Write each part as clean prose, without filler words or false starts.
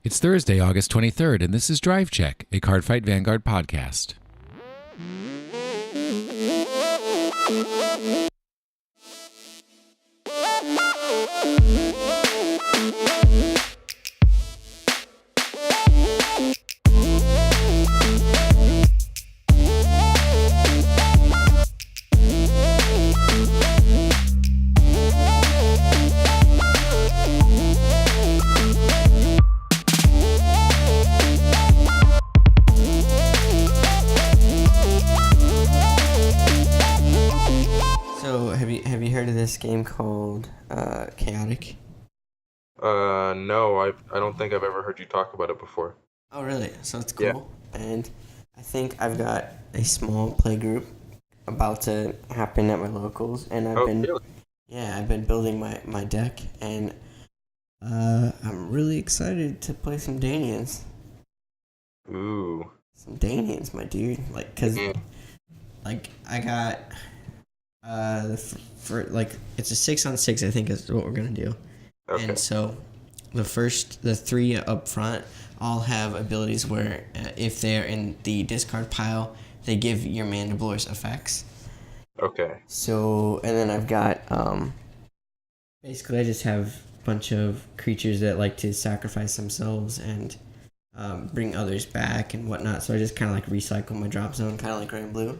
It's Thursday, August 23rd, and this is Drive Check, a Cardfight Vanguard podcast. Have you heard of this game called Chaotic? No, I don't think I've ever heard you talk about it before. Oh, really? So it's cool. Yeah. And I think I've got a small play group about to happen at my locals, and Really? I've been building my deck, and I'm really excited to play some Danians. Ooh. Some Danians, my dude. I got it's a 6-on-6, I think is what we're gonna do. Okay. And so the three up front all have abilities where if they're in the discard pile, they give your mandiblores effects. Okay. So, and then I've got basically I just have a bunch of creatures that like to sacrifice themselves and bring others back and whatnot. So I just kind of like recycle my drop zone, kind of like Gray and Blue.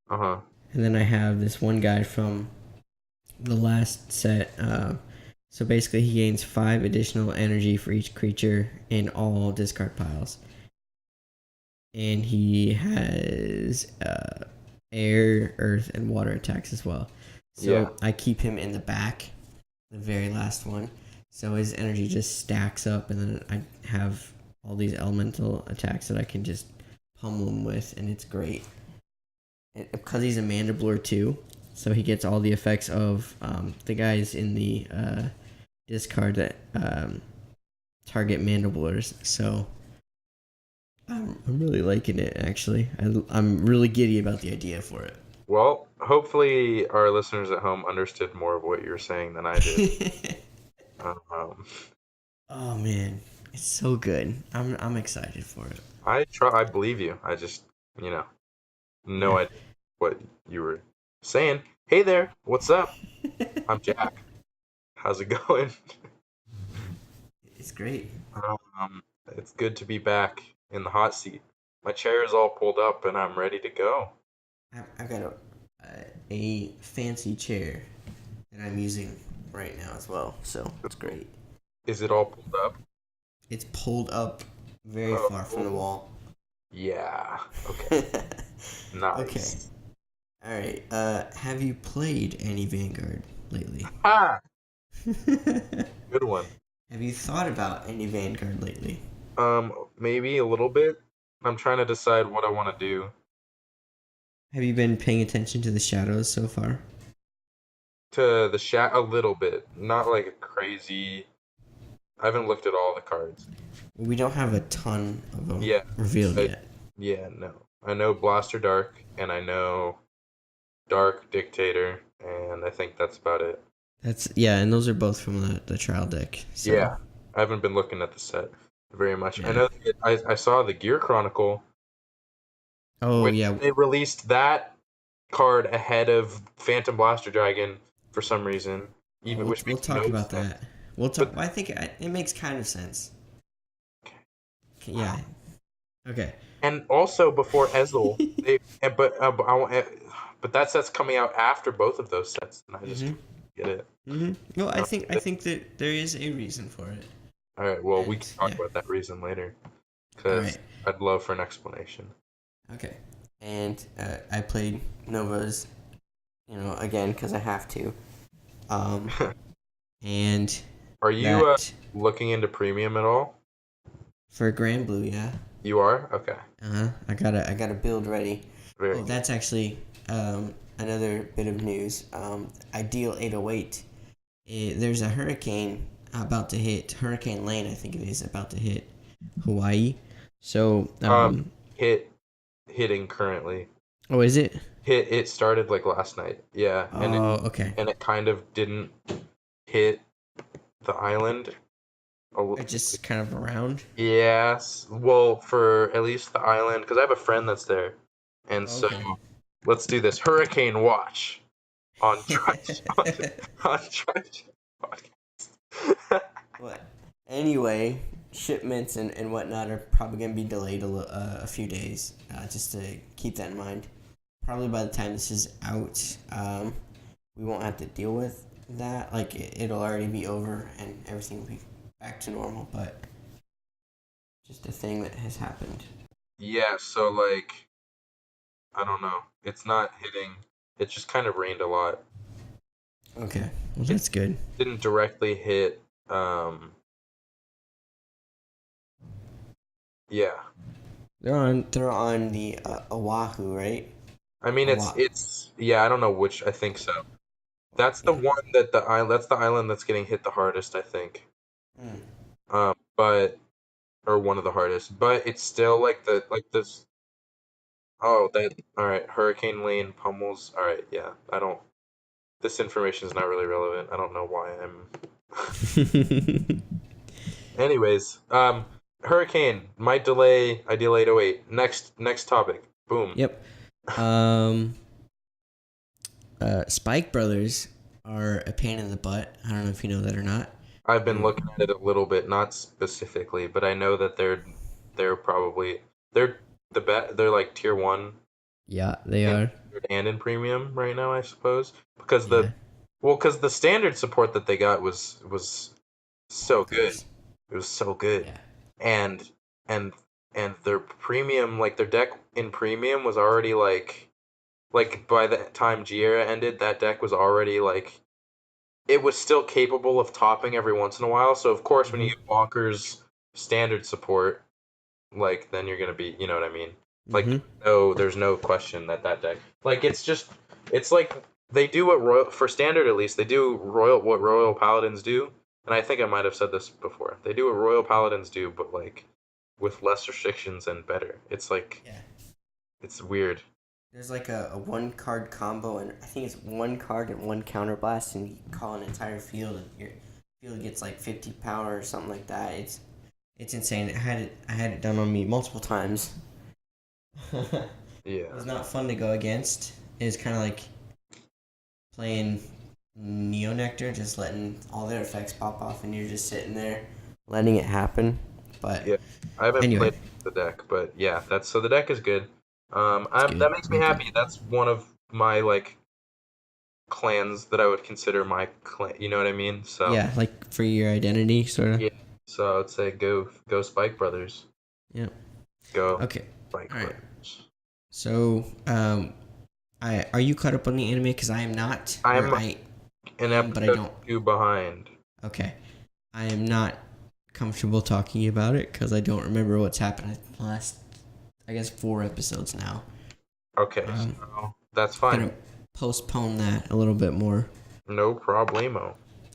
Uh-huh. And then I have this one guy from the last set. So basically he gains 5 additional energy for each creature in all discard piles. And he has air, earth, and water attacks as well. So Yeah. I keep him in the back, the very last one. So his energy just stacks up, and then I have all these elemental attacks that I can just pummel him with, and it's great. Because he's a Mandiblore too, so he gets all the effects of the guys in the discard that target Mandiblores. So I'm really liking it, actually. I'm really giddy about the idea for it. Well, hopefully our listeners at home understood more of what you were saying than I did. Oh man, it's so good. I'm excited for it. I believe you. I just, no idea what you were saying. Hey there, what's up? I'm Jack. How's it going? It's great. It's good to be back in the hot seat. My chair is all pulled up and I'm ready to go. I've got a fancy chair that I'm using right now as well, so it's great. Is it all pulled up? It's pulled up very far from the wall. Yeah. Okay. Nice. Okay. All right. Have you played any Vanguard lately? Ah. Good one. Have you thought about any Vanguard lately? Maybe a little bit. I'm trying to decide what I want to do. Have you been paying attention to the shadows so far? To the a little bit, not like a crazy. I haven't looked at all the cards. We don't have a ton of them revealed yet. Yeah, no. I know Blaster Dark, and I know Dark Dictator, and I think that's about it. And those are both from the trial deck. So. Yeah, I haven't been looking at the set very much. Yeah. I know I saw the Gear Chronicle. Oh, yeah. They released that card ahead of Phantom Blaster Dragon for some reason. We'll talk about that. I think it makes kind of sense. Okay. Yeah. Okay. And also before Ezel, but that set's coming out after both of those sets, and I just get it. Mm-hmm. Well, I think that there is a reason for it. All right. Well, we can talk about that reason later, because I'd love for an explanation. Okay. And I played Novas, again because I have to. And are you looking into premium at all? For Grand Blue, yeah. You are? Okay. I got a build ready. Very that's actually another bit of news. Ideal 808. There's a hurricane about to hit. Hurricane Lane, I think it is, about to hit Hawaii. So hitting currently. Oh, is it? It started like last night. Yeah. Okay. And it kind of didn't hit the island It's just kind of around. Yes. Well, for at least the island, because I have a friend that's there, and so Okay. let's do this hurricane watch on Drive on Drive podcast. What? Anyway, shipments and whatnot are probably going to be delayed a few days, just to keep that in mind. Probably by the time this is out, we won't have to deal with that. Like, it'll already be over and everything will be back to normal, but just a thing that has happened. Yeah. So like, I don't know. It's not hitting. It just kind of rained a lot. Okay, well, that's good. Didn't directly hit. Yeah. They're on the Oahu, right? I mean, it's yeah. I don't know which. I think so. That's the Yeah. one that the island. That's the island that's getting hit the hardest. I think. Mm. But or one of the hardest. But it's still like this. Oh, that. All right. Hurricane Lane pummels. All right. Yeah. I don't. This information is not really relevant. I don't know why I'm. Anyways, hurricane might delay. I delayed. Oh wait. Next topic. Boom. Yep. Spike Brothers are a pain in the butt. I don't know if you know that or not. I've been looking at it a little bit, not specifically, but I know that they're probably they're like tier 1 Yeah, they are. and in premium right now, I suppose, because Yeah. because the standard support that they got was so good. Bonkers. It was so good. Yeah. And and their premium, like their deck in premium was already like by the time G-Era ended, that deck was already like it was still capable of topping every once in a while. So of course, when you get bonkers standard support, like then you're gonna be, you know what I mean? Like no, there's no question that deck, like it's like they do what for standard at least they do what Royal Paladins do, and I think I might have said this before. They do what Royal Paladins do, but like with less restrictions and better. It's like it's weird. There's like a 1-card combo, and I think it's 1 card and 1 counterblast, and you call an entire field, and your field gets like 50 power or something like that. It's insane. I had it done on me multiple times. Yeah. It was not fun to go against. It was kind of like playing Neo Nectar, just letting all their effects pop off, and you're just sitting there letting it happen. But yeah, I haven't anyway. played the deck, but yeah, so the deck is good. That makes me happy. That's one of my like clans that I would consider my clan. You know what I mean? So yeah, like for your identity, sort of. yeah. So I would say go Spike Brothers. Yeah. Go. Okay. Spike All right. Brothers. So, are you caught up on the anime? Because I am not. I'm an episode but I don't. 2 behind. Okay. I am not comfortable talking about it because I don't remember what's happened in the last, I guess, 4 episodes now. Okay, so that's fine. I'm gonna postpone that a little bit more. No problemo.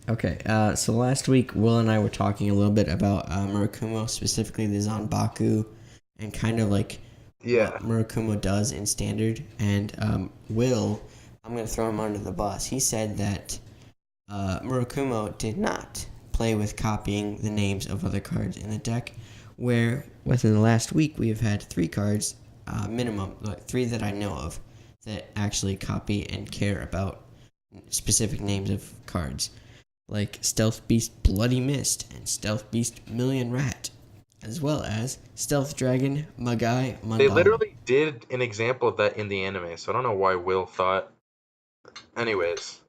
Okay, so last week, Will and I were talking a little bit about Murakumo, specifically the Zanbaku, and kind of like what Murakumo does in Standard. And Will, I'm going to throw him under the bus. He said that Murakumo did not play with copying the names of other cards in the deck, where within the last week we have had 3 cards, minimum, like 3 that I know of, that actually copy and care about specific names of cards, like Stealth Beast Bloody Mist and Stealth Beast Million Rat, as well as Stealth Dragon Magai Mandal. They literally did an example of that in the anime, so I don't know why Will thought. Anyways,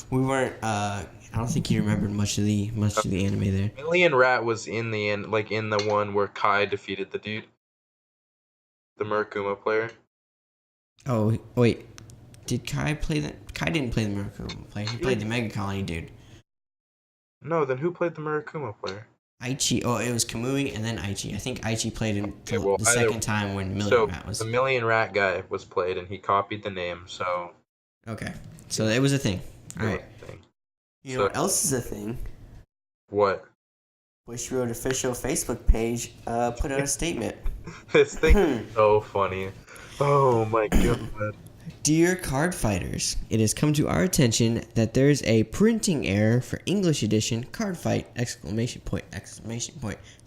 we weren't. I don't think you remembered much of the anime there. Million Rat was in the end, like in the one where Kai defeated the dude, the Murakumo player. Oh wait, did Kai play that? Kai didn't play the Murakumo player. He played the Mega Colony dude. No, then who played the Murakumo player? Aichi. Oh, it was Kamui and then Aichi. I think Aichi played him the second time when Million Rat was. The Million Rat guy was played, and he copied the name. So. Okay, so it was a thing. All right. You know what else is a thing? What? Bushroad official Facebook page put out a statement. This thing is so funny. Oh my god. Dear card fighters, it has come to our attention that there's a printing error for English edition Card Fight!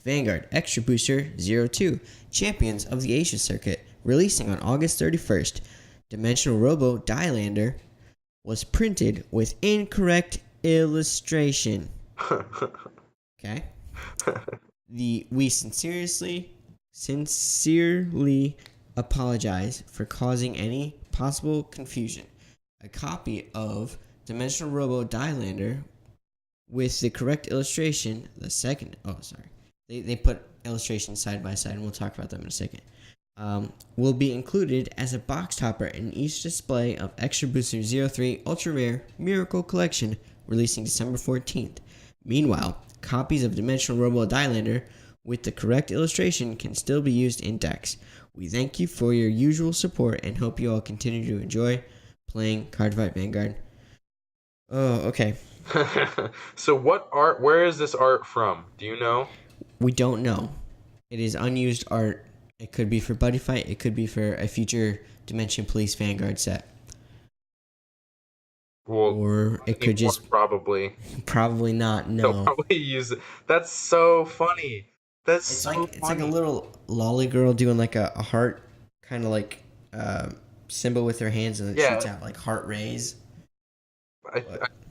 Vanguard Extra Booster 02 Champions of the Asia Circuit, releasing on August 31st. Dimensional Robo Dilander was printed with incorrect illustration. Okay? We sincerely apologize for causing any possible confusion. A copy of Dimensional Robo Dilander with the correct illustration, they put illustrations side by side, and we'll talk about them in a second, will be included as a box topper in each display of Extra Booster 03 Ultra Rare Miracle Collection, releasing December 14th. Meanwhile, copies of Dimensional Robo Dilander with the correct illustration can still be used in decks. We thank you for your usual support and hope you all continue to enjoy playing Card Fight Vanguard. Oh, okay. So where is this art from? Do you know? We don't know. It is unused art. It could be for Buddy Fight. It could be for a future Dimension Police Vanguard set. Well, or it could just... Probably not, no. They'll probably use it. That's so funny. It's like a little lolly girl doing like a heart kind of like symbol with her hands, and it shoots out like heart rays. I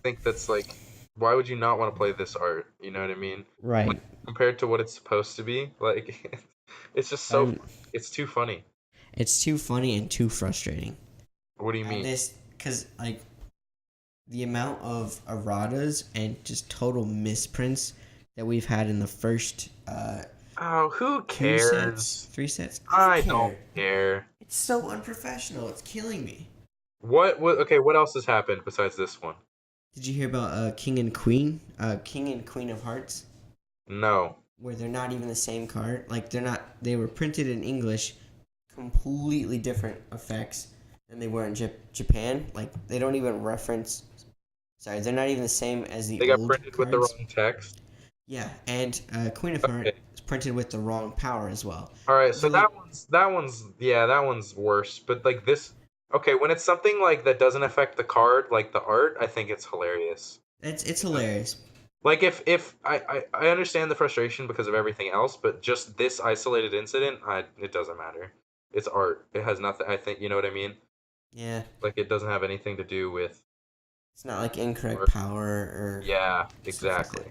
think that's like, why would you not want to play this art? You know what I mean? Right. Like, compared to what it's supposed to be, like it's just so it's too funny. It's too funny and too frustrating. What do you mean? Because like the amount of erratas and just total misprints that we've had in the first who cares? 3 sets. I don't care. It's so unprofessional. It's killing me. What else has happened besides this one? Did you hear about King and Queen of Hearts? No. Where they're not even the same card. Like they were printed in English, completely different effects than they were in Japan. Like they don't even reference. Sorry, they're not even the same as the old cards. They got printed with the wrong text. Yeah, and Queen of Hearts is printed with the wrong power as well. All right, so that one's worse. But like this, when it's something like that doesn't affect the card, like the art, I think it's hilarious. It's hilarious. Like if I understand the frustration because of everything else, but just this isolated incident, it doesn't matter. It's art. It has nothing. I think you know what I mean. Yeah. Like it doesn't have anything to do with. It's not like incorrect power or. Yeah, exactly.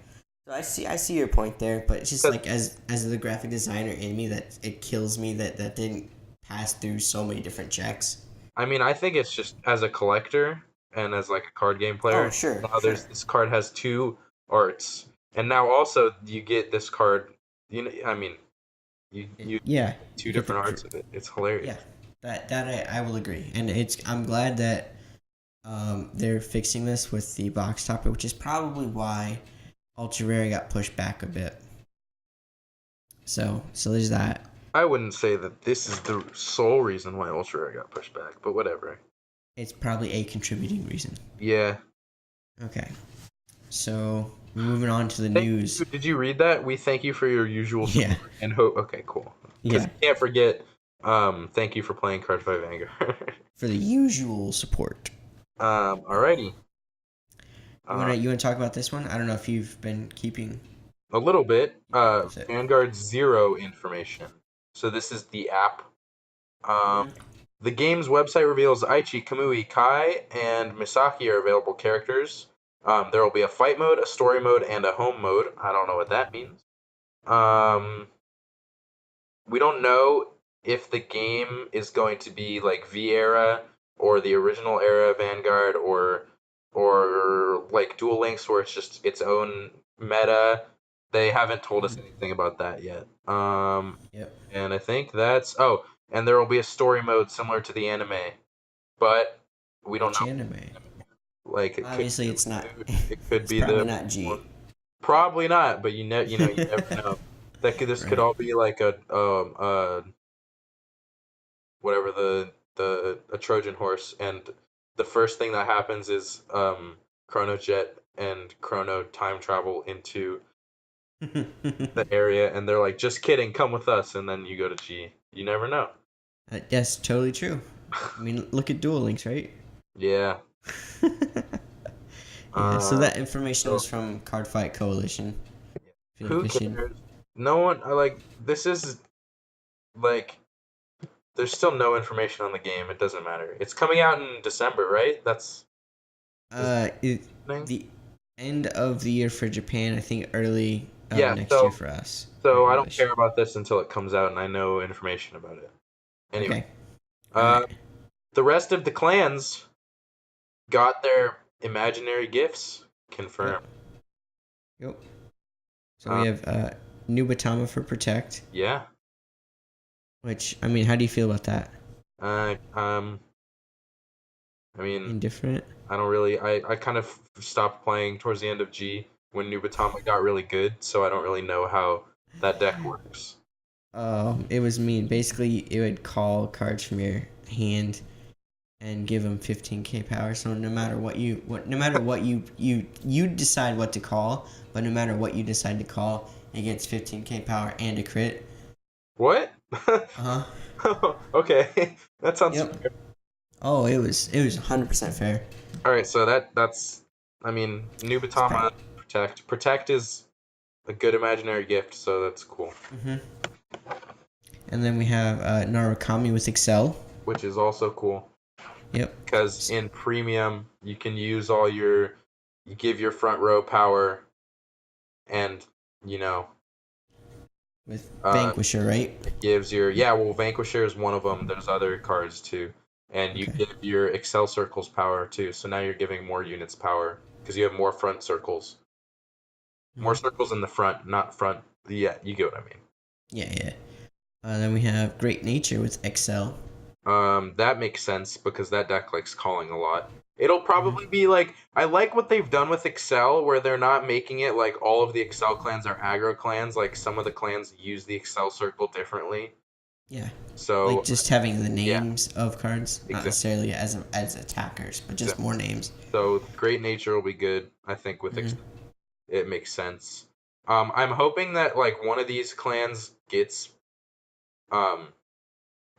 So I see your point there, but it's just like as the graphic designer in me, that it kills me that didn't pass through so many different checks. I mean, I think it's just as a collector and as like a card game player. Oh, sure. Now this card has 2 arts, and now also you get this card. You know, I mean, you 2 different arts of it. It's hilarious. Yeah, that I will agree, and I'm glad that they're fixing this with the box topper, which is probably why Ultra Rare got pushed back a bit. So there's that. I wouldn't say that this is the sole reason why Ultra Rare got pushed back, but whatever. It's probably a contributing reason. Yeah. Okay. So moving on to the news. Did you read that? We thank you for your usual support and hope. Okay, cool. Because you can't forget. Thank you for playing Card Fight Vanguard. For the usual support. Alrighty. You want to talk about this one? I don't know if you've been keeping a little bit. Vanguard 0 information. So this is the app. The game's website reveals Aichi, Kamui, Kai, and Misaki are available characters. There will be a fight mode, a story mode, and a home mode. I don't know what that means. We don't know if the game is going to be like V-era or the original era Vanguard or like Duel Links where it's just its own meta. They haven't told us anything about that yet. And I think that's... Oh, and there will be a story mode similar to the anime. But we don't know. Anime? Like, obviously it's not. It could be probably not G. Probably not, but you never know. This could all be like a whatever a Trojan horse, and the first thing that happens is Chrono Jet and Chrono time travel into the area, and they're like, just kidding, come with us, and then you go to G. You never know. That's totally true. I mean, look at Duel Links, right? Yeah. Yeah, so that information so was from Card Fight Coalition. I feel like who we should. cares? No one. This is like. There's still no information on the game. It doesn't matter. It's coming out in December, right? That's The end of the year for Japan. I think early yeah. next year for us. So For I don't English. care about this until it comes out and I know information about it. Anyway, Okay. All right. the rest of the clans got their imaginary gifts confirmed. Yep. So we have Nubatama for Protect. Yeah. Which, I mean, how do you feel about that? I mean, Indifferent? I don't really. I kind of stopped playing towards the end of G when Nubatama got really good, so I don't really know how that deck works. It was mean. Basically, it would call cards from your hand and give them 15k power. So no matter what you decide what to call, but no matter what you decide to call, it gets 15k power and a crit. What? Uh-huh. Okay, that sounds Yep. fair. Oh, it was 100% fair. All right, so that's. I mean, Nubatama Protect. Protect is a good imaginary gift, so that's cool. Mhm. And then we have Narukami with Excel. Which is also cool. Yep. Because in premium, you can use you give your front row power, and With Vanquisher, right? it gives Vanquisher is one of them. There's other cards too, and you give your Excel circles power too. So now you're giving more units power because you have more front circles, more circles in the front, not front. Yeah, you get what I mean. Yeah. Then we have Great Nature with Excel. That makes sense because that deck likes calling a lot. It'll probably be like, I like what they've done with Excel, where they're not making it like all of the Excel clans are aggro clans. Like some of the clans use the Excel circle differently. Yeah. So like just having the names of cards, not Exactly. necessarily as attackers, but just more names. So Great Nature will be good, I think, with Excel. It makes sense. I'm hoping that like one of these clans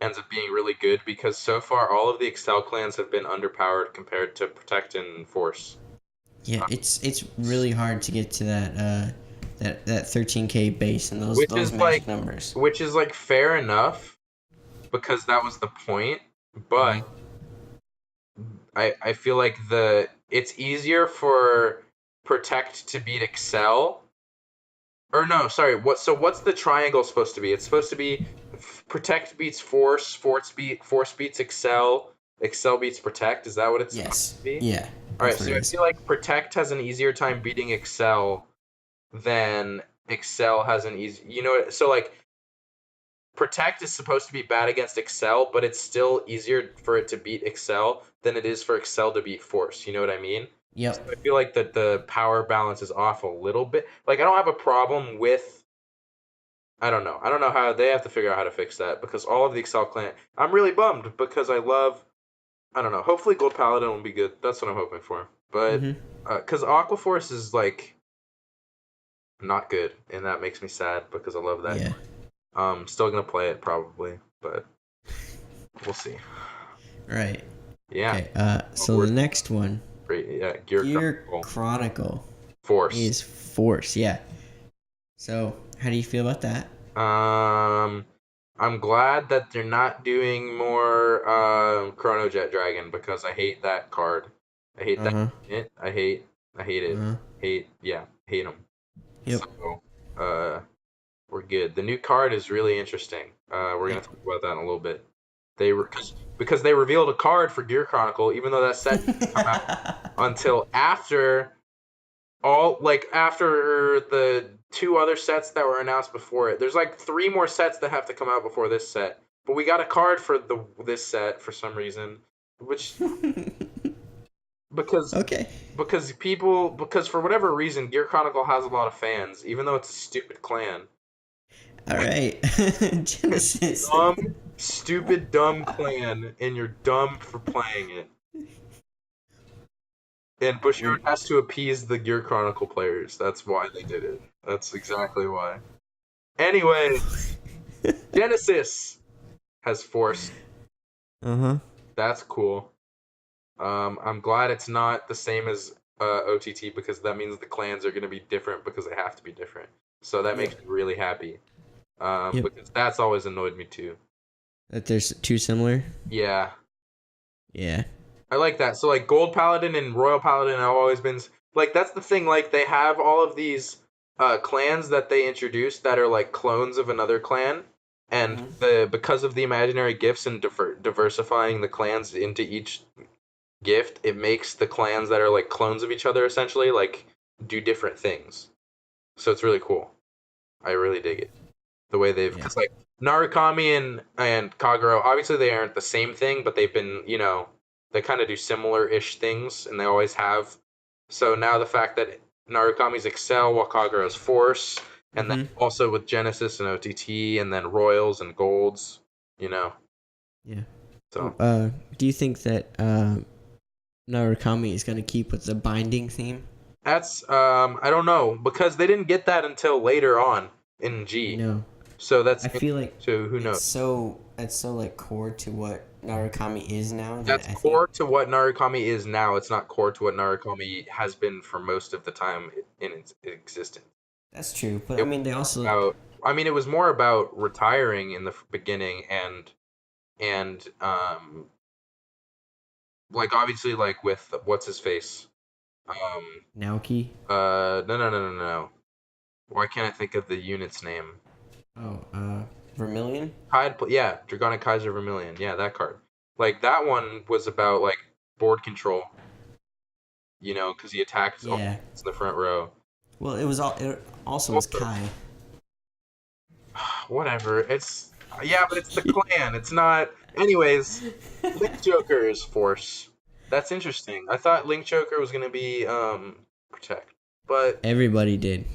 ends up being really good because so far all of the Excel clans have been underpowered compared to Protect and Force. Yeah, it's really hard to get to that 13k base and those magic numbers. Which is like fair enough because that was the point, but I feel like it's easier for Protect to beat Excel. Or no, sorry. What's the triangle supposed to be? It's supposed to be Protect beats Force, Force beats Excel, Excel beats Protect. Is that what it's supposed to be? Yeah. All right, so I feel like Protect has an easier time beating Excel than Excel has an easy. So like Protect is supposed to be bad against Excel, but it's still easier for it to beat Excel than it is for Excel to beat Force. You know what I mean? Yep. So I feel like that the power balance is off a little bit. Like I don't have a problem with. I don't know how they have to figure out how to fix that because all of the Excel clan. I'm really bummed because I love. I don't know. Hopefully, Gold Paladin will be good. That's what I'm hoping for. But because Aquaforce is like not good, and that makes me sad because I love that. Yeah. Still gonna play it probably, but we'll see. Right. Yeah. Okay. So the next one. Great. Yeah. Gear Chronicle. Force. Is Force. Yeah. So how do you feel about that? I'm glad that they're not doing more Chrono Jet Dragon because I hate that card. I hate that. I hate it. Hate him. Yep. So, we're good. The new card is really interesting. We're gonna talk about that in a little bit. Because they revealed a card for Gear Chronicle, even though that set didn't come out until after the two other sets that were announced before it. There's like 3 more sets that have to come out before this set. But we got a card for this set for some reason, which because for whatever reason Gear Chronicle has a lot of fans, even though it's a stupid clan. All right, Genesis. Stupid dumb clan, and you're dumb for playing it. And Bushiroad has to appease the Gear Chronicle players. That's why they did it. That's exactly why. Anyway, Genesis has Force. That's cool. I'm glad it's not the same as OTT because that means the clans are going to be different because they have to be different. So that makes me really happy. Yep. Because that's always annoyed me too. That there's too similar. Yeah, Yeah. I like that. So like Gold Paladin and Royal Paladin have always been like that's the thing. Like they have all of these clans that they introduced that are like clones of another clan, and because of the imaginary gifts and diversifying the clans into each gift, it makes the clans that are like clones of each other essentially like do different things. So it's really cool. I really dig it. The way they've because like Narukami and Kagero, obviously they aren't the same thing, but they've been, they kind of do similar-ish things, and they always have. So now the fact that Narukami's Excel while Kagero's Force, and then also with Genesis and OTT, and then Royals and Golds, Yeah. So do you think that Narukami is gonna keep with the binding theme? that's I don't know because they didn't get that until later on in G. No. So that's I feel like so who knows? It's so like core to what Narukami is now. That's core to what Narukami is now. It's not core to what Narukami has been for most of the time in its existence. That's true, but I mean they also. It was more about retiring in the beginning and like obviously like with what's his face, Naoki. No. Why can't I think of the unit's name? Oh, Vermilion? Yeah, Dragonic Kaiser Vermilion. Yeah, that card. Like, that one was about, like, board control. Because he attacks in the front row. Well, it also was Kai. Whatever. But it's the clan. It's not... Anyways, Link Joker is Force. That's interesting. I thought Link Joker was going to be, Protect. But... Everybody did.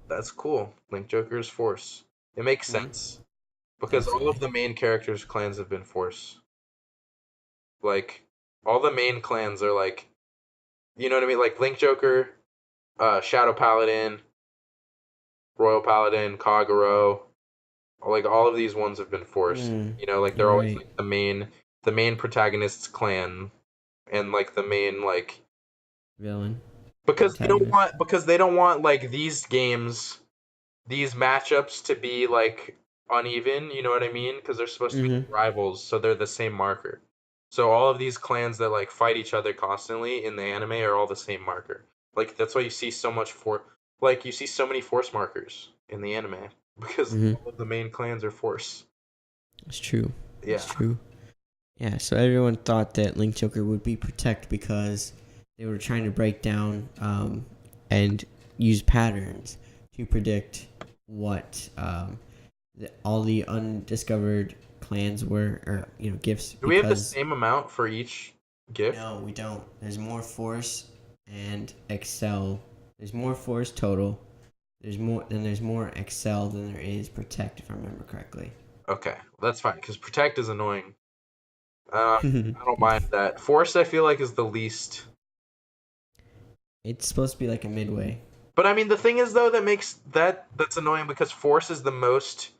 That's cool. Link Joker is Force. It makes sense. Because all of the main characters' clans have been Force. Like, all the main clans are like, you know what I mean? Like Link Joker, Shadow Paladin, Royal Paladin, Kagero. Like all of these ones have been Force. Like they're always like the main protagonist's clan, and like the main like villain. Because they don't want like these games, these matchups to be like uneven. You know what I mean? Because they're supposed to be rivals, so they're the same marker. So all of these clans that like fight each other constantly in the anime are all the same marker. Like that's why you see so many Force markers in the anime because all of the main clans are Force. It's true. Yeah. It's true. Yeah, so everyone thought that Link Joker would be Protect because they were trying to break down and use patterns to predict what all the undiscovered clans were, or gifts. Do we have the same amount for each gift? No, we don't. There's more Force and Excel. There's more Force total. There's more Excel than there is Protect, if I remember correctly. Okay, that's fine because Protect is annoying. I don't mind that. Force, I feel like, is the least. It's supposed to be like a midway. But I mean, the thing is though that's annoying because Force is the most.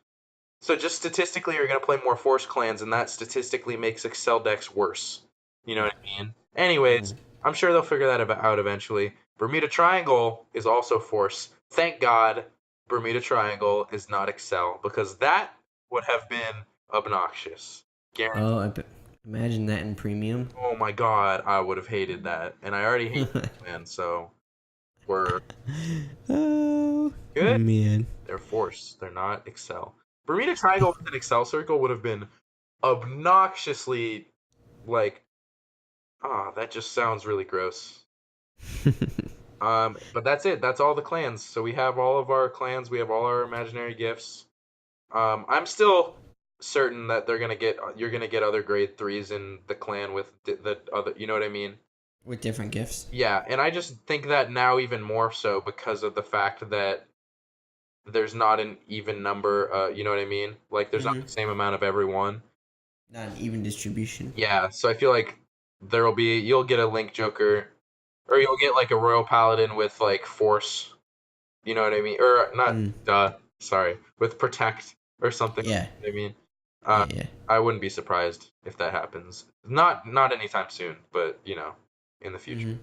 So just statistically, you're going to play more Force clans, and that statistically makes Excel decks worse. You know what I mean? Anyways, I'm sure they'll figure that out eventually. Bermuda Triangle is also Force. Thank God Bermuda Triangle is not Excel, because that would have been obnoxious. Guaranteed. Imagine that in Premium. Oh my God, I would have hated that. And I already hate that, man, so we're good. Man. They're Force. They're not Excel. Bermuda Triangle with an Excel circle would have been obnoxiously like, that just sounds really gross. But that's it. That's all the clans. So we have all of our clans. We have all our imaginary gifts. I'm still certain that you're gonna get other grade 3s in the clan with the other. You know what I mean? With different gifts. Yeah, and I just think that now even more so because of the fact that there's not an even number, you know what I mean? Like, there's not the same amount of every one. Not an even distribution. Yeah, so I feel like you'll get a Link Joker, or you'll get, like, a Royal Paladin with, like, Force, you know what I mean? Or, not, sorry, with Protect or something. Yeah. You know what Uh, Yeah. I wouldn't be surprised if that happens. Not anytime soon, but in the future.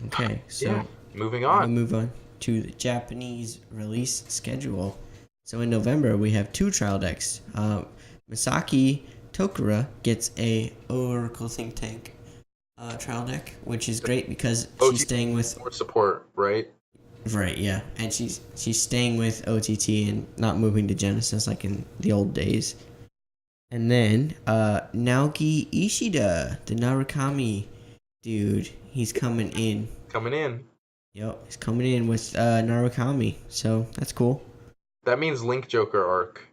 Okay, Yeah. so Moving now we on. move on to the Japanese release schedule. So in November, we have 2 trial decks. Misaki Tokura gets a Oracle Think Tank trial deck, which is great because she's staying with... More support, right? Right, yeah. And she's staying with OTT and not moving to Genesis like in the old days. And then Naoki Ishida, the Narukami dude, he's coming in. Coming in. Yep, he's coming in with Narukami, so that's cool. That means Link Joker arc,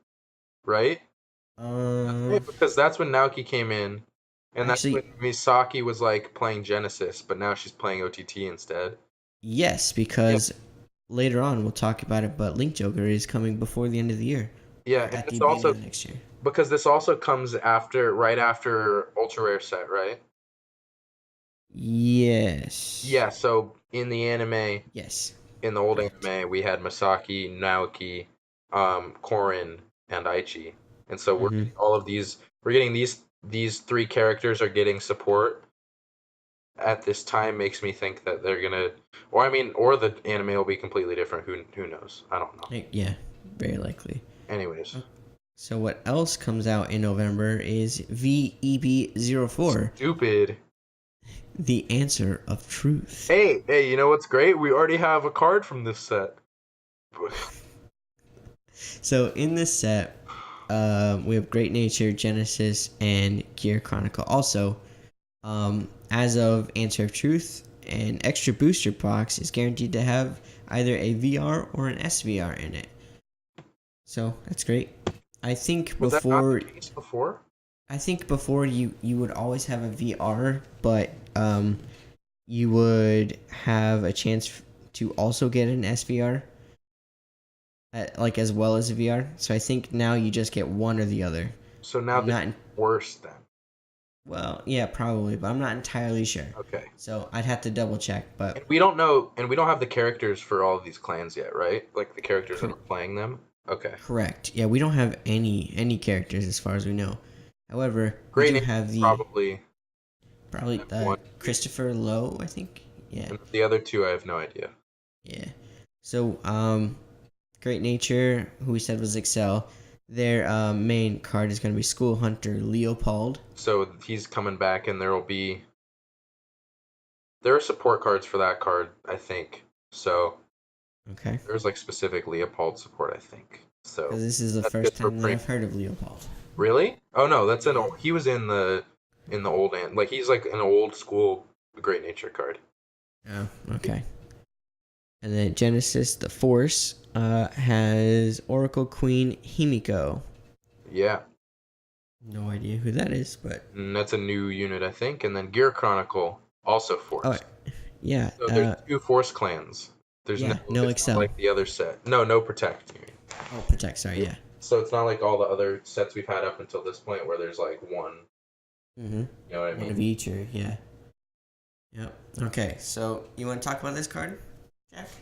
right? Um, Because that's when Naoki came in, and actually, that's when Misaki was like playing Genesis, but now she's playing OTT instead. yes, because later on we'll talk about it, but Link Joker is coming before the end of the year. Yeah, Or and at the it's beginning also of next year. because this also comes right after Ultra Rare set, right? Yes. Yeah, so in the anime, Yes. in the old Correct. anime, we had Masaki, Naoki, Korin, and Aichi, and so we're Mm-hmm. getting all of these. We're getting these 3 characters are getting support at this time. Makes me think that they're gonna, or the anime will be completely different. Who knows? I don't know. Yeah, very likely. Anyways, So what else comes out in November is VEB04, stupid. The Answer of Truth. Hey, you know what's great? We already have a card from this set. So in this set, we have Great Nature, Genesis, and Gear Chronicle. Also, as of Answer of Truth, an extra booster box is guaranteed to have either a VR or an SVR in it. So that's great. I think Was that not before the case before? you would always have a VR, but you would have a chance to also get an SVR. Like as well as a VR. So I think now you just get one or the other. So now I'm this not is worse then. Well, yeah, probably, but I'm not entirely sure. Okay. So I'd have to double check, but And we don't know, and we don't have the characters for all of these clans yet, right? Like the characters that are playing them. Okay. correct. Yeah, we don't have any characters as far as we know. However, we Great do name, have probably one, Christopher Lowe, I think. Yeah. and the other 2 I have no idea. Yeah. So Great Nature, who we said was Excel, their main card is going to be School Hunter Leopold. So he's coming back, and there are support cards for that card, I think. So Okay. there's like specific Leopold support, I think. So Because this is the that's first good for time that I've heard of Leopold. Really? Oh no, that's he was in the old like he's like an old school Great Nature card. Oh, okay. And then Genesis, the Force, has Oracle Queen Himiko. Yeah. No idea who that is, but... And that's a new unit, I think. And then Gear Chronicle, also Force. Oh, yeah. So there's 2 Force clans. There's no it's Excel. not like the other set. No Protect. Oh, Protect, sorry, yeah. So it's not like all the other sets we've had up until this point where there's like one. Mm-hmm. You know what I mean? One of each, or, yeah. Yep. Okay, so you want to talk about this card, Jeff?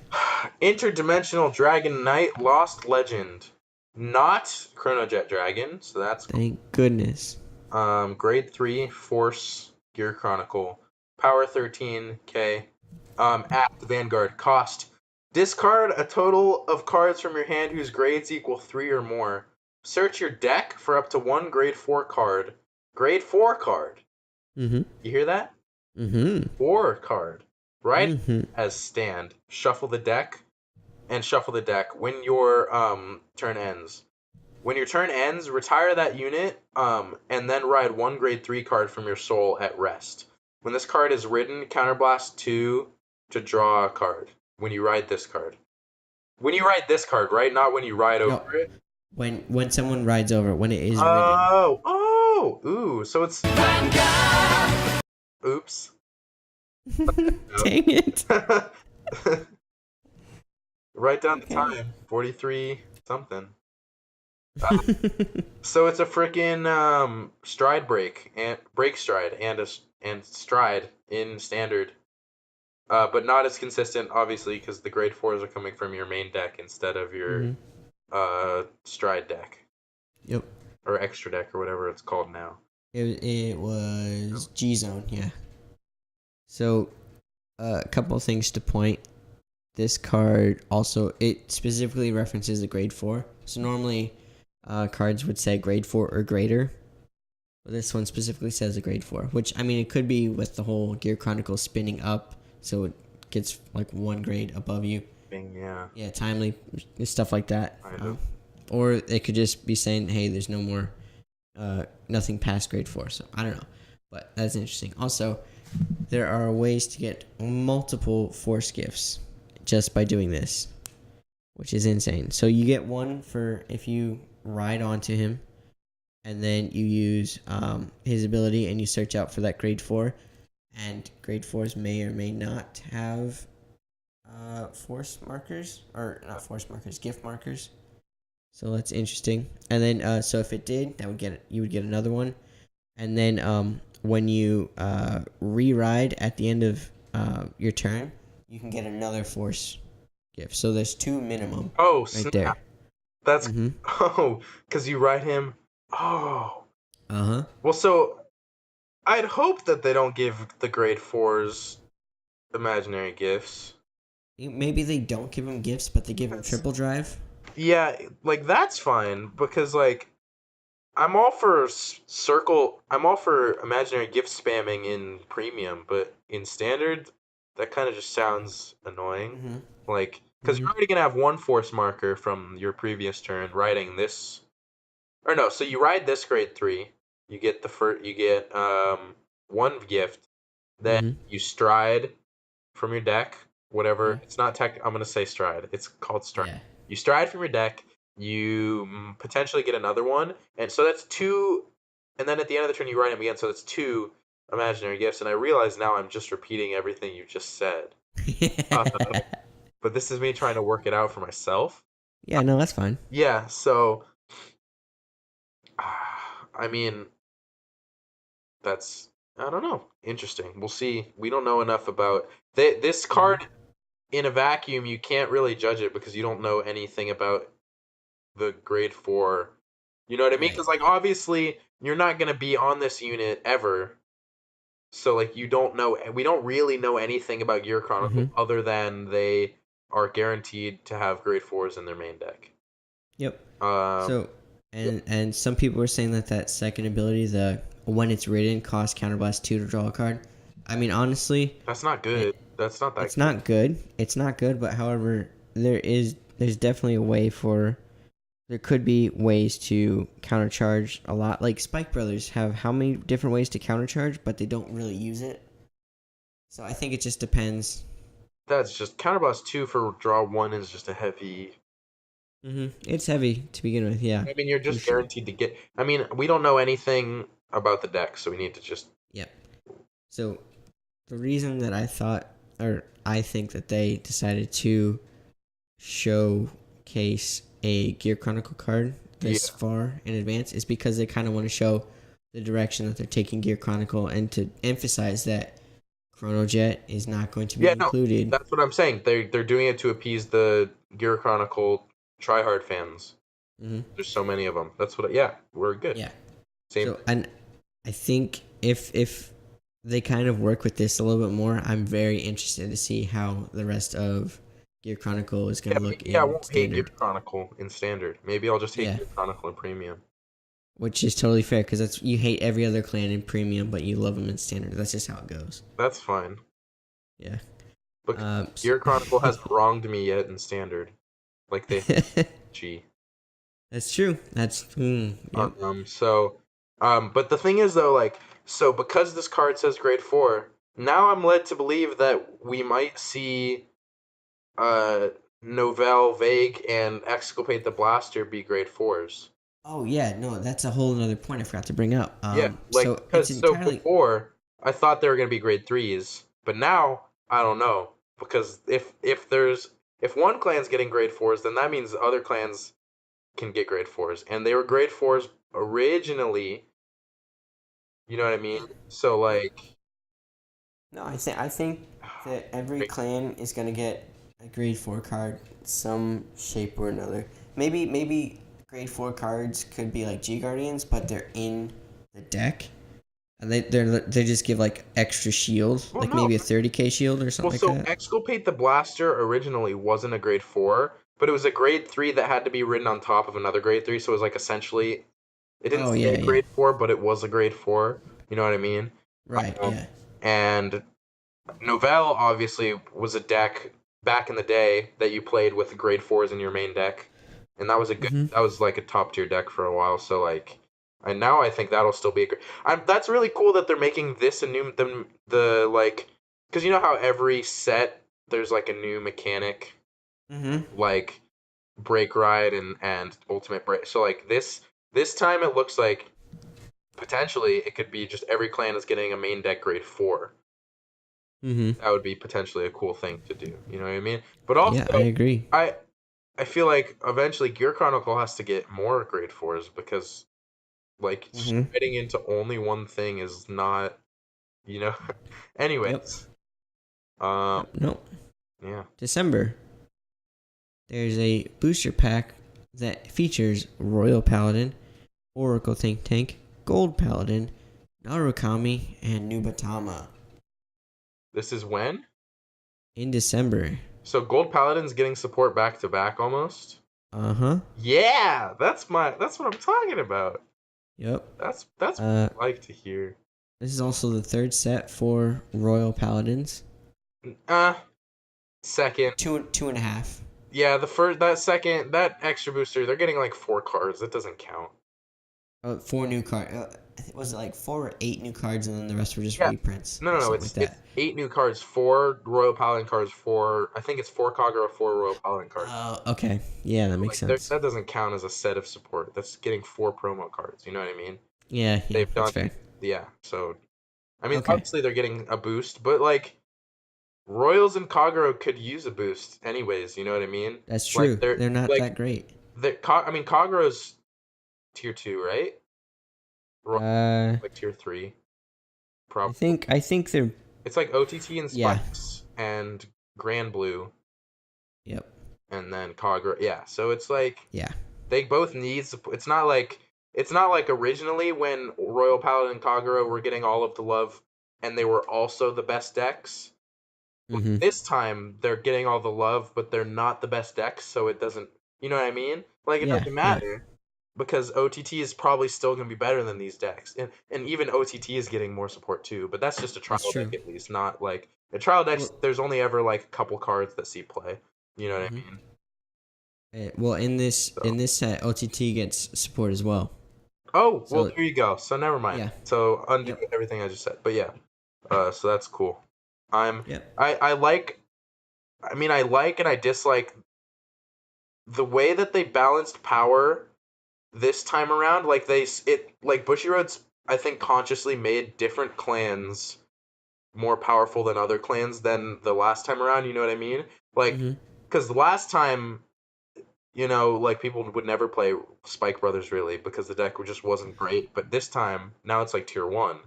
Interdimensional Dragon Knight Lost Legend. Not Chronojet Dragon, so that's Thank goodness. grade 3 Force Gear Chronicle. Power 13k. Act Vanguard. Cost. Discard a total of cards from your hand whose grades equal 3 or more. Search your deck for up to 1 grade 4 card. Grade 4 card. Mm-hmm. You hear that? Mm-hmm. 4 card. Right Mm-hmm. as stand. Shuffle the deck. And shuffle the deck when your turn ends. When your turn ends, retire that unit, and then ride 1 grade 3 card from your soul at rest. When this card is ridden, counterblast 2 to draw a card. When you ride this card. When you ride this card, right? Not when you ride over it. When someone rides over it, when it is ridden. Ooh, so it's... Oops. Dang it. Write down the time. 43 something. So it's a freaking stride break and break stride and stride in standard, but not as consistent, obviously, because the grade 4s are coming from your main deck instead of your stride deck. Yep. or extra deck or whatever it's called now. It was G Zone, yeah. So, a couple of things to point. This card also, it specifically references the grade 4. So normally, cards would say grade 4 or greater. But this one specifically says a grade 4. Which, I mean, it could be with the whole Gear Chronicle spinning up. So it gets like one grade above you. Yeah. Yeah, timely, stuff like that. I know. Or it could just be saying, hey, there's no more, nothing past grade 4. So I don't know. But that's interesting. Also, there are ways to get multiple force gifts just by doing this, which is insane. So you get one for if you ride onto him, and then you use his ability and you search out for that grade 4. And grade 4s may or may not have force markers, or not force markers, gift markers. So that's interesting. And then so if it did, you would get another one. And then when you re-ride at the end of your turn, you can get another force gift. So there's 2 minimum. Oh, right snap. there. That's because you ride him. Oh. Uh-huh. Well, so I'd hope that they don't give the grade 4s imaginary gifts. Maybe they don't give him gifts, but they give him triple drive. Yeah, like that's fine because like I'm all for imaginary gift spamming in premium, but in standard that kind of just sounds annoying. Mm-hmm. Like because you're already gonna have one force marker from your previous turn riding this, or no, so you ride this grade 3, you get one gift, then you stride from your deck, whatever. Yeah. It's not I'm gonna say stride. It's called stride. Yeah. You stride from your deck. You potentially get another one, and so that's 2. And then at the end of the turn, you ride him again. So that's 2 imaginary gifts. And I realize now I'm just repeating everything you just said. But this is me trying to work it out for myself. Yeah, no, that's fine. Yeah. So, I mean, that's I don't know. Interesting. We'll see. We don't know enough about this card. In a vacuum, you can't really judge it because you don't know anything about the grade 4. You know what I mean? Because like obviously you're not gonna be on this unit ever, so like we don't really know anything about Gear Chronicle other than they are guaranteed to have grade 4s in their main deck. Yep. And some people were saying that second ability, the when it's ridden, costs counterblast 2 to draw a card. I mean, honestly, that's not good. That's not that. It's not good. It's not good. But however, there's definitely a way for. There could be ways to countercharge a lot. Like Spike Brothers have how many different ways to countercharge, but they don't really use it. So I think it just depends. That's just counterblast 2 for draw 1 is just a heavy. It's heavy to begin with, yeah. I mean, you're just guaranteed to get. I mean, we don't know anything about the deck, so we need to just. Yep. So the reason that I think that they decided to showcase a Gear Chronicle card this far in advance is because they kind of want to show the direction that they're taking Gear Chronicle and to emphasize that Chronojet is not going to be included. No, that's what I'm saying. They're doing it to appease the Gear Chronicle tryhard fans. There's so many of them. That's what. We're good. Yeah. Same. So, and I think if they kind of work with this a little bit more, I'm very interested to see how the rest of Gear Chronicle is going to look in I won't standard. hate Gear Chronicle in standard. Maybe I'll just hate Gear Chronicle in premium. Which is totally fair, because you hate every other clan in premium, but you love them in standard. That's just how it goes. That's fine. Yeah. But Gear Chronicle hasn't wronged me yet in standard. Like they G. That's true. That's yep. But the thing is though, like, so because this card says grade 4, now I'm led to believe that we might see Novell, Vague, and Exculpate the Blaster be grade 4s. Oh yeah, no, that's a whole other point I forgot to bring up. So before I thought they were gonna be grade 3s, but now I don't know, because if one clan's getting grade 4s, then that means other clans can get grade 4s, and they were grade 4s originally. You know what I mean? So like, no, I think that every clan is gonna get a grade 4 card, some shape or another. Maybe grade 4 cards could be like G Guardians, but they're in the deck. And they just give like extra shield, Well, like no. maybe a 30k shield or something Well, like so that. Exculpate the Blaster originally wasn't a grade 4, but it was a grade 3 that had to be written on top of another grade 3, so it was like essentially, it didn't Oh say yeah, yeah. grade 4, but it was a grade 4. You know what I mean? Right, Um, yeah. and Novell obviously was a deck back in the day that you played with grade 4s in your main deck, and Mhm. that was like a top tier deck for a while. So like, and now I think that'll still be a great. That's really cool that they're making this a new the like, because you know how every set there's like a new mechanic, Mhm. like break ride and ultimate break. So like this time it looks like potentially it could be just every clan is getting a main deck grade 4. Mhm. That would be potentially a cool thing to do. You know what I mean? But Yeah, I also, agree. I I feel like eventually Gear Chronicle has to get more grade 4s because like Mhm. spreading into only one thing is not, you know. Yep. Anyways, um, Yep. No. yeah. December. There's a booster pack that features Royal Paladin, Oracle Think Tank, Gold Paladin, Narukami, and Nubatama This is when? in December. So Gold Paladin's getting support back to back almost. Uh huh. Yeah, that's what I'm talking about. Yep. That's what Uh, I like to hear. this is also the third set for Royal Paladins. Uh, second. Two and a half. Yeah, that extra booster, they're getting like 4 cards. That doesn't count. 4 new cards. Was it like 4 or 8 new cards, and then the rest were just Yeah. reprints No, or no, no. something like It's that? 8 new cards, 4 Royal Paladin cards, 4. I think it's 4 Kagura, 4 Royal Paladin cards. Oh, okay. Yeah, that makes Like sense. that doesn't count as a set of support. That's getting 4 promo cards. You know what I mean? Yeah, yeah, They've that's done, fair. yeah. So I mean, Okay, obviously they're getting a boost, but like Royals and Kagura could use a boost anyways. You know what I mean? that's Like true. They're not like that great. I mean Kagura's tier 2, right? Royals Uh, like tier 3, I probably. think I think they're It's like OTT and yeah. Spikes and Grand Blue Yep. and then Kagura. Yeah, so it's like Yeah. they both need support. It's not like originally when Royal Paladin and Kagura were getting all of the love and they were also the best decks. Like, Mhm. this time they're getting all the love, but they're not the best decks, so it doesn't. You know what I mean? Like it Yeah. doesn't Yeah. matter because OTT is probably still going to be better than these decks, and even OTT is getting more support too. But that's just a That's trial deck true. at least, not like a trial deck. Well. There's only ever like a couple cards that see play. You know what I Mhm. mean? Well, in So. this set, OTT gets support as well. Oh, well, So there you go. So never mind. yeah. So undo Yep. everything I just said. But yeah, so that's cool. I'm Yep. I like. I mean, I like and I dislike the way that they balanced power this time around. Like like Bushiroad's I think consciously made different clans more powerful than other clans than the last time around. You know what I mean? Like, Mhm. because the last time, like people would never play Spike Brothers really because the deck just wasn't great. But this time, now it's like tier 1.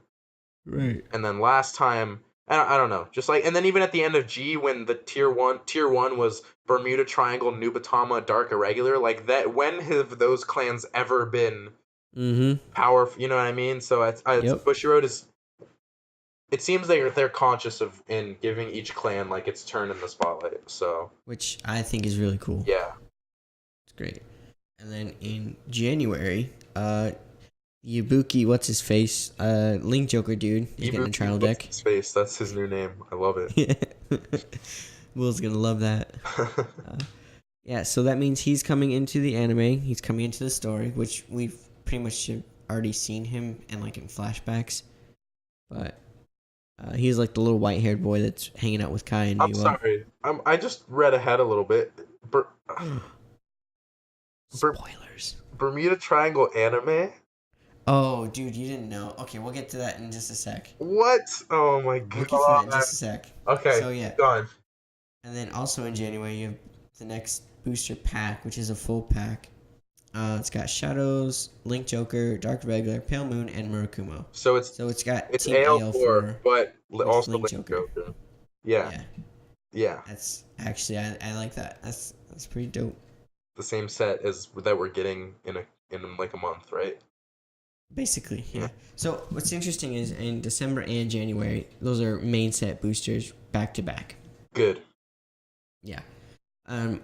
Right. And then last time, I don't know, just like, and then even at the end of G when the tier 1 was Bermuda Triangle, Nubatama, Dark Irregular, like that. When have those clans ever been Mhm. powerful? You know what I mean? So it's Yep. Bushiroad is. It seems they're conscious of in giving each clan like its turn in the spotlight. So Which I think is really cool. yeah, It's great. And then in January, Ibuki, what's his face? Link Joker dude. He's getting a Ibuki, trial what's deck. his face? That's his new name. I love it. Yeah. Will's gonna love that. Yeah, so that means he's coming into the anime. He's coming into the story, which we've pretty much already seen him and like in flashbacks. But he's like the little white-haired boy that's hanging out with Kai and I'm Miwa. sorry. I just read ahead a little bit. Ber- Ber- Spoilers. Bermuda Triangle anime? Oh, dude, you didn't know. Okay, we'll get to that in just a sec. What? Oh my We'll get to that in god. just a sec. Okay, So yeah, done. and then also in January you have the next booster pack, which is a full pack. It's got Shadows, Link Joker, Dark Regular, Pale Moon, and Murakumo. So So it's got it's Team AL AL4, but with also Link Link Joker. Joker. Yeah, Yeah, yeah. that's actually I like that. That's pretty dope. the same set as that we're getting in like a month, right? Basically, yeah. So what's interesting is in December and January, those are main set boosters back to back. Good. Yeah.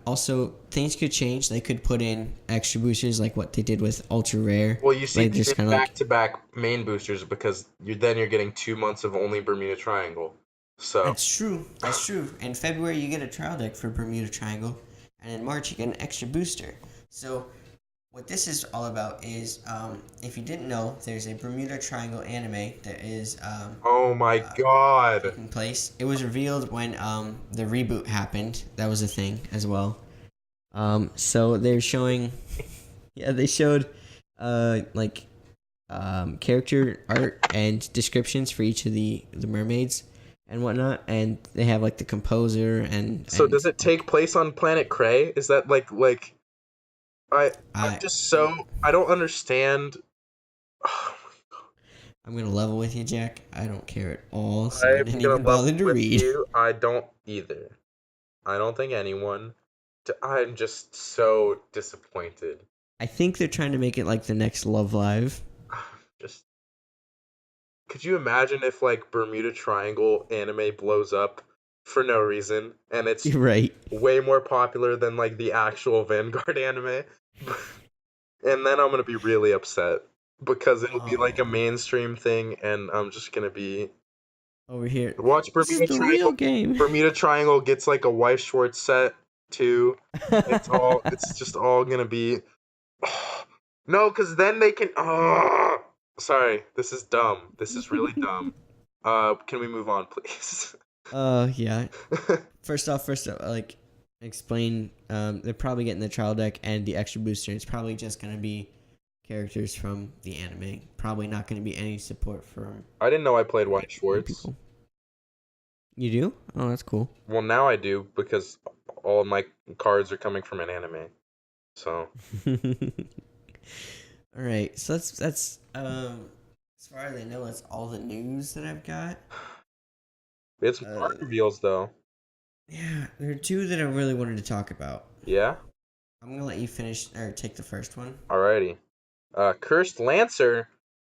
Also, things could change. They could put in extra boosters like what they did with Ultra Rare. Well, you see, like just kind of back to back main boosters because you're getting 2 months of only Bermuda Triangle. So That's true. That's true. In February, you get a trial deck for Bermuda Triangle, and in March, you get an extra booster. So, what this is all about is, if you didn't know, there's a Bermuda Triangle anime that is oh my god. taking place. It was revealed when the reboot happened. That was a thing as well. So they're showing, yeah, they showed, character art and descriptions for each of the mermaids and whatnot, and they have like the composer and. So does it take place on Planet Cray? Is that like I'm just so I don't understand. I'm gonna level with you, Jack. I don't care at all, so I I'm didn't gonna even bother to with read. you. I don't either. I don't think anyone. I'm just so disappointed. I think they're trying to make it like the next Love Live. Just could you imagine if like Bermuda Triangle anime blows up for no reason and it's You're right. way more popular than like the actual Vanguard anime? And then I'm gonna be really upset because it'll be like a mainstream thing, and I'm just gonna be over here. Watch Bermuda This is the Triangle. real game. Bermuda Triangle gets like a Wife Schwartz set too. It's just all gonna be. No, because then they can. Sorry, this is dumb. This is really dumb. Can we move on, please? Yeah. First off, like, explain. They're probably getting the trial deck and the extra booster. It's probably just gonna be characters from the anime. Probably not gonna be any support from. I didn't know I played White Schwartz. People. You do? Oh, that's cool. Well, now I do because all of my cards are coming from an anime. So. All right, so that's as far as I know, that's all the news that I've got. We had some card reveals though. Yeah, there are two that I really wanted to talk about. Yeah? I'm gonna let you finish or take the first one. Alrighty. Cursed Lancer,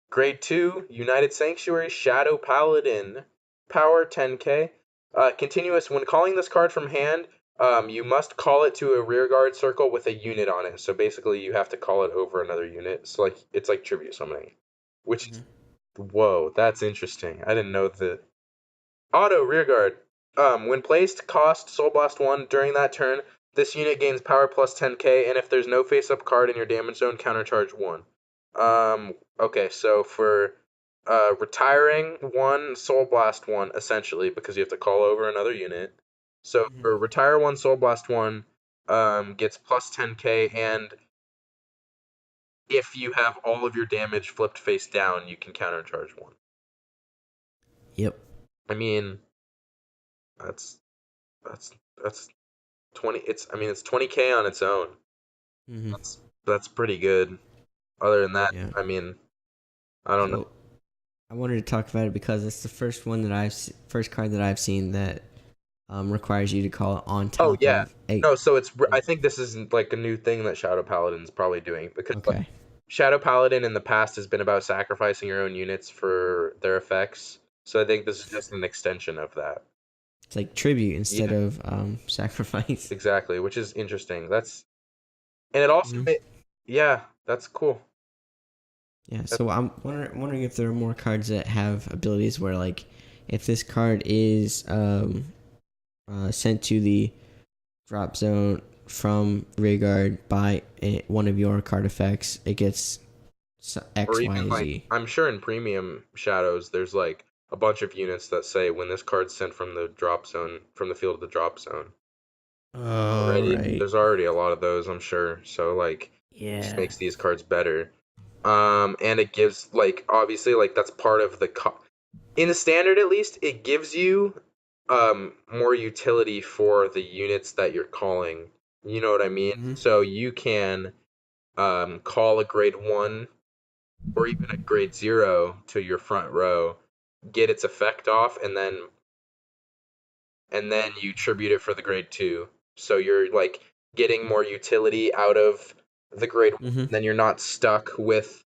Grade 2, United Sanctuary, Shadow Paladin, Power 10k. Continuous, when calling this card from hand, you must call it to a rearguard circle with a unit on it. So basically you have to call it over another unit. So like it's like tribute summoning. Which whoa, that's interesting. I didn't know that. Auto rearguard. When placed, cost Soul Blast 1 during that turn. This unit gains power plus 10k, and if there's no face-up card in your damage zone, countercharge 1. Okay, so for retiring 1, Soul Blast 1, essentially, because you have to call over another unit. So for retire 1, Soul Blast 1, gets plus 10k, and if you have all of your damage flipped face down, you can countercharge 1. Yep. I mean, that's 20. It's 20k on its own. Mm-hmm. That's pretty good. Other than that, Yeah. I mean, I don't know. I wanted to talk about it because it's the first one that first card that I've seen that requires you to call it on top. Oh yeah. Of No, so it's. I think this is like a new thing that Shadow Paladin's probably doing because okay. Shadow Paladin in the past has been about sacrificing your own units for their effects. So I think this is just an extension of that. It's like tribute instead of sacrifice. Exactly, which is interesting. And it also yeah, that's cool. Yeah, so I'm wondering if there are more cards that have abilities where, like, if this card is sent to the drop zone from rearguard by one of your card effects, it gets X, or even, Y, Z. I'm sure in Premium Shadows, there's like a bunch of units that say when this card's sent from the drop zone, from the field to the drop zone. Right. There's already a lot of those, I'm sure. So like, just makes these cards better. And it gives like obviously like that's part of the in the standard at least it gives you more utility for the units that you're calling. You know what I mean? Mm-hmm. So you can call a grade 1 or even a grade 0 to your front row, get its effect off, and then you tribute it for the grade 2. So you're like getting more utility out of the grade one. Mm-hmm. Then you're not stuck with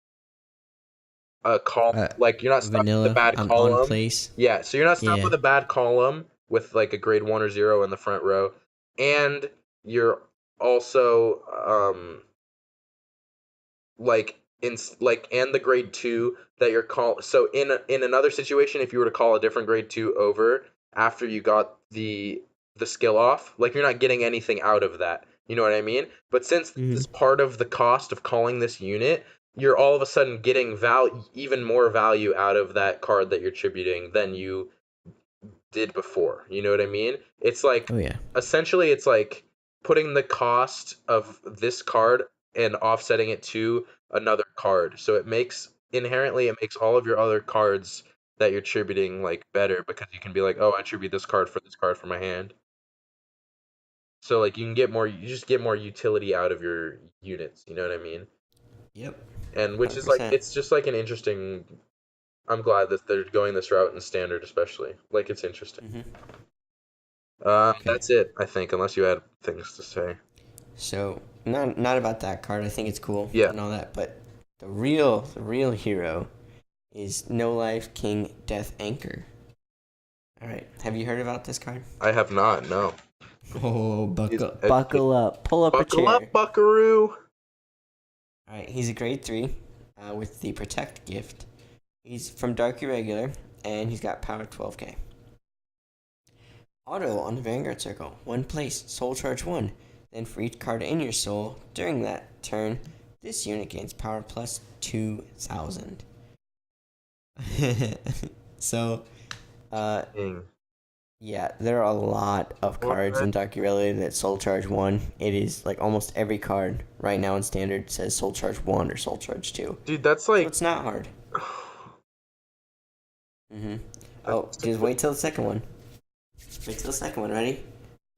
a column, like you're not stuck with a Vanilla bad on column. place. Yeah, so you're not stuck Yeah. with a bad column with like a grade 1 or 0 in the front row, and you're also like and the grade 2 that you're call. So in another situation, if you were to call a different grade 2 over after you got the skill off, like you're not getting anything out of that. You know what I mean? But since this is Mm-hmm. part of the cost of calling this unit, you're all of a sudden getting even more value out of that card that you're tributing than you did before. You know what I mean? It's like Oh yeah. essentially it's like putting the cost of this card and offsetting it to another card. So it makes all of your other cards that you're tributing like better, because you can be like, oh, I tribute this card for my hand. So like you just get more utility out of your units, you know what I mean? Yep. And which is like 100%. it's just like an interesting. I'm glad that they're going this route in standard, especially. Like it's interesting. Mm-hmm. Okay. That's it, I think, unless you had things to say. So not about that card. I think it's cool Yeah, and all that, but the real hero is No Life King Death Anchor. All right. Have you heard about this card? I have not. No. Oh, He's buckle up. Pull up a buckle chair. up, Buckaroo. All right. He's a grade 3 with the Protect gift. He's from Dark Irregular, and he's got power 12k. Auto on the Vanguard Circle. 1 place. Soul Charge 1. Then for each card in your soul, during that turn, this unit gains power plus 2,000. So, Dang. yeah, there are a lot of cards in Dark Irregular that Soul Charge 1. It is like almost every card right now in Standard says Soul Charge 1 or Soul Charge 2. Dude, that's So like. it's not hard. Mm-hmm. Oh, That's just wait till the second one. Wait till the second one, ready?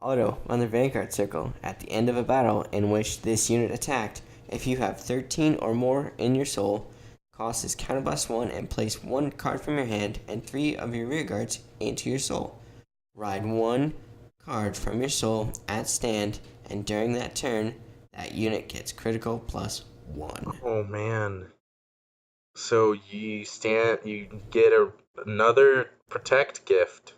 Auto on the Vanguard Circle. At the end of a battle in which this unit attacked, if you have 13 or more in your soul, cost is counterblast 1 and place 1 card from your hand and 3 of your rear guards into your soul. Ride 1 card from your soul at stand, and during that turn, that unit gets critical plus 1. Oh man. So you get another protect gift.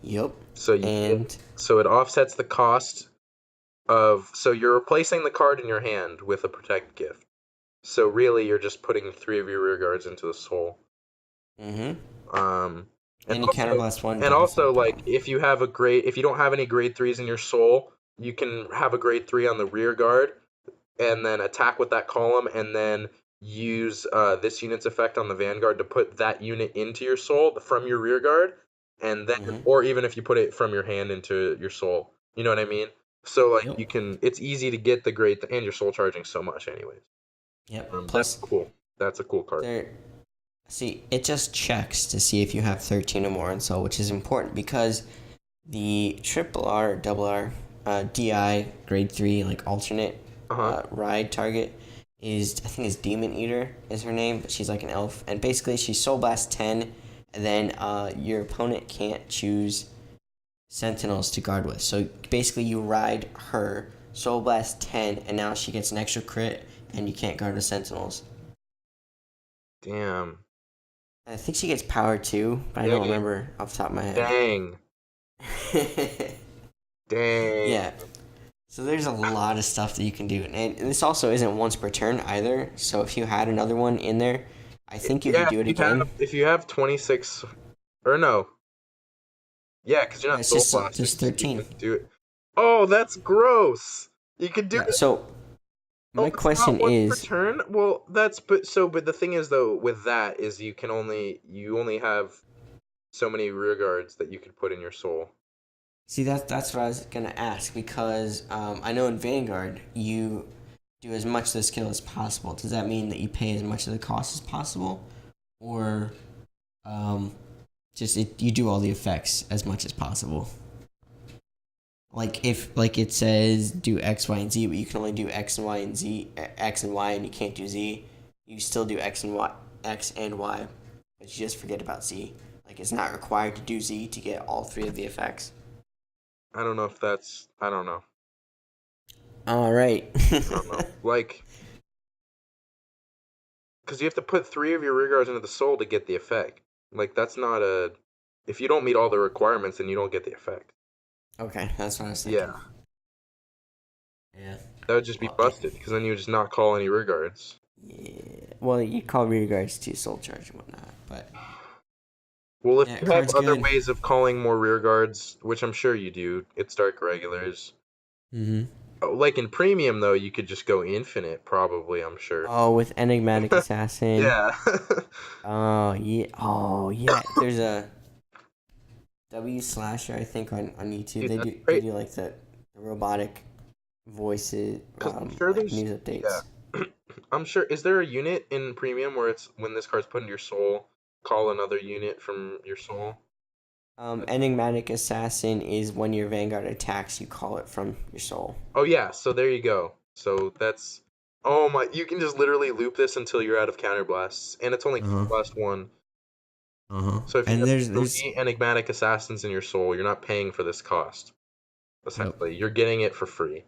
Yup. So And so it offsets the cost of, so you're replacing the card in your hand with a protect gift. So really you're just putting 3 of your rear guards into the soul. mm-hmm. Um And you counterblast 1. and also like if you don't have any grade 3s in your soul, you can have a grade 3 on the rear guard and then attack with that column, and then use this unit's effect on the Vanguard to put that unit into your soul from your rear guard, and then Mm-hmm. or even if you put it from your hand into your soul. You know what I mean? So like Yep. it's easy to get the grade, and you're soul charging so much anyways. Yep. That's Plus, cool. That's a cool card. see, it just checks to see if you have 13 or more in soul, which is important because the triple R, double R, DI grade 3 like alternate ride target is, I think is Demon Eater is her name, but she's like an elf, and basically she's Soul Blast 10, and then your opponent can't choose Sentinels to guard with. So basically you ride her Soul Blast 10, and now she gets an extra crit, and you can't guard with Sentinels. Damn. I think she gets power too, but I don't remember off the top of my head. Dang. Dang. Yeah. So there's a lot of stuff that you can do. And this also isn't once per turn either. So if you had another one in there, I think you could do it again. If you have 26, or no. Yeah, because you're not It's soul blasting. just 13. You can do it. Oh, that's gross. You can do it. So my question not once is, per turn. Well, but the thing is though, with that is you only have so many rear guards that you can put in your soul. see that's what I was gonna ask, because I know in Vanguard you do as much of the skill as possible. Does that mean that you pay as much of the cost as possible, or you do all the effects as much as possible? Like if it says do X, Y, and Z, but you can only do X and Y and Z, X and Y, and you can't do Z. You still do X and Y, but you just forget about Z. Like it's not required to do Z to get all 3 of the effects. I don't know. All right. I don't know. Like, because you have to put 3 of your rear guards into the soul to get the effect. Like, that's not a... If you don't meet all the requirements, then you don't get the effect. Okay, that's what I was thinking. Yeah. Yeah. That would just be Well, busted, because then you would just not call any rear guards. Yeah. Well, you call rear guards to soul charge and whatnot, but Well, if yeah, you have card's other good. ways of calling more rear guards, which I'm sure you do, it's dark regulars. Mm-hmm. Like in premium, though, you could just go infinite, probably, I'm sure. Oh, with enigmatic assassin. Yeah. Oh yeah. Oh yeah. There's a W slasher I think on YouTube. Dude, They that's do great. like the robotic voices, Because I'm sure like there's... news updates. Yeah. I'm sure... Is there a unit in premium where it's when this card's put into your soul, call another unit from your soul? Enigmatic assassin is when your vanguard attacks, you call it from your soul. Oh, yeah, so there you go. So that's... Oh my... You can just literally loop this until you're out of counterblasts. And it's only Uh-huh. cost 1. Uh-huh. So if you And have there's 3 enigmatic assassins in your soul, you're not paying for this cost. Yep. Essentially, you're getting it for free.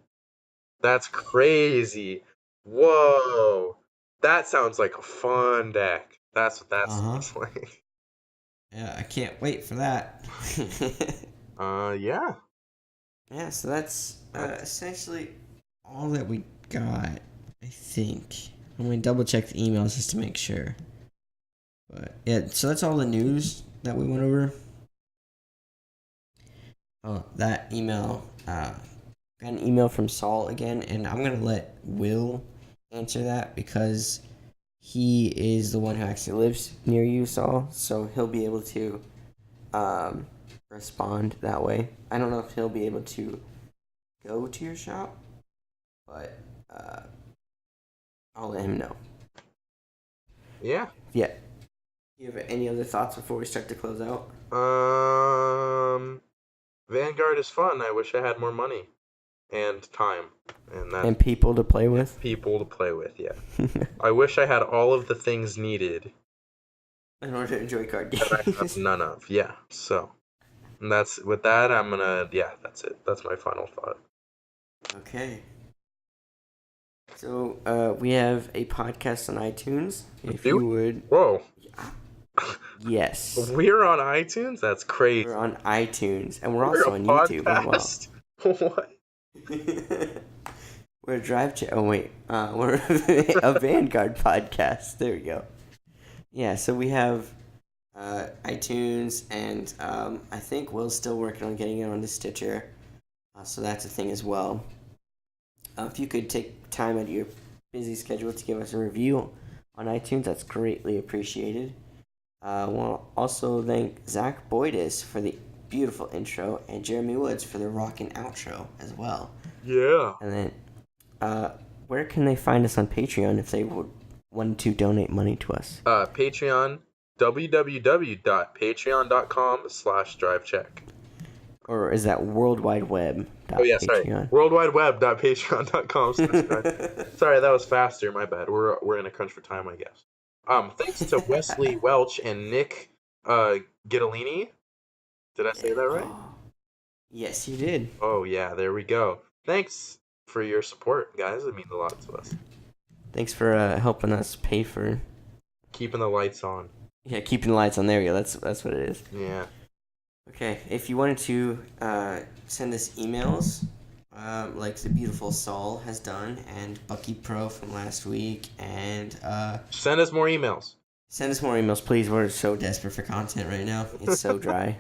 That's crazy. Whoa. That sounds like a fun deck. That's what that sounds like. Yeah, I can't wait for that. Yeah. Yeah, so that's essentially all that we got, I think. I'm going to double check the emails just to make sure. But yeah, so that's all the news that we went over. Oh, that email, got an email from Saul again, and I'm going to let Will answer that because he is the one who actually lives near you, Saul, so he'll be able to respond that way. I don't know if he'll be able to go to your shop, but I'll let him know. Yeah. Yeah. Do you have any other thoughts before we start to close out? Vanguard is fun. I wish I had more money and time, And people to play with? people to play with. Yeah. I wish I had all of the things needed In order to enjoy card games. that I have none of. Yeah. So, and that's with that. I'm gonna. Yeah. That's it. That's my final thought. Okay. So we have a podcast on iTunes. If you would, Whoa. yes, We're on iTunes? That's crazy. we're on iTunes, and we're We're also a on YouTube as podcast? What? well. We're a drive chat. Oh wait, we're a Vanguard podcast. There we go. Yeah, so we have iTunes, and I think Will's still working on getting it onto Stitcher, so that's a thing as well. If you could take time out of your busy schedule to give us a review on iTunes, that's greatly appreciated. We'll also thank Zach Boydis for the beautiful intro and Jeremy Woods for the rockin' outro as well. Yeah. And then, where can they find us on Patreon if they would want to donate money to us? Patreon, www.patreon.com/drivecheck. Or is that World Wide Web? Oh yeah, sorry. Patreon? Worldwideweb.patreon.com. Sorry, that was faster. My bad. We're in a crunch for time, I guess. Thanks to Wesley Welch and Nick Gidillini. Did I say that right? Yes, you did. Oh yeah, there we go. Thanks for your support, guys. It means a lot to us. Thanks for helping us pay for Keeping the lights on. keeping the lights on. There we go. That's what it is. Yeah. Okay, if you wanted to send us emails, like the beautiful Saul has done, and Bucky Pro from last week, and Send us more emails. send us more emails, please. We're so desperate for content right now. It's so dry.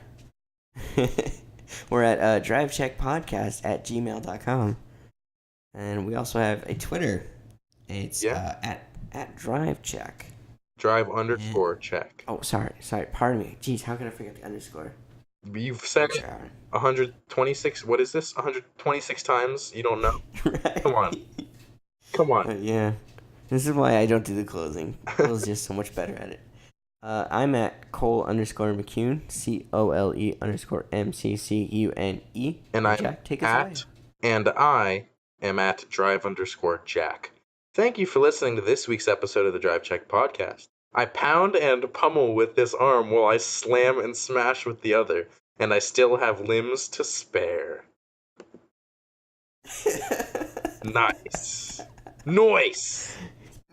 We're at drivecheckpodcast@gmail.com. And we also have a Twitter. It's at drivecheck. Drive_check. Oh, sorry. Pardon me. Jeez, how could I forget the underscore? You've said it 126. What is this? 126 times. You don't know? Right. Come on. Come on. Yeah. This is why I don't do the closing. Will's just so much better at it. I'm at Cole_McCune, COLE_MCCUNE. And I'm Jack, take us away. And I am at drive_Jack. Thank you for listening to this week's episode of the Drive Check podcast. I pound and pummel with this arm while I slam and smash with the other, and I still have limbs to spare. Nice. Noise.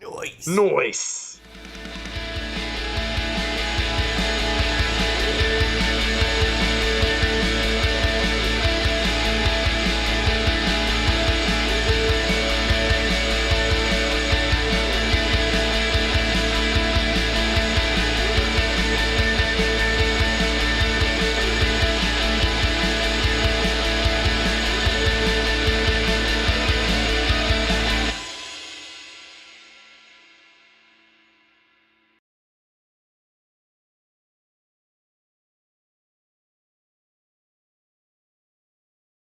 Noise. Noise.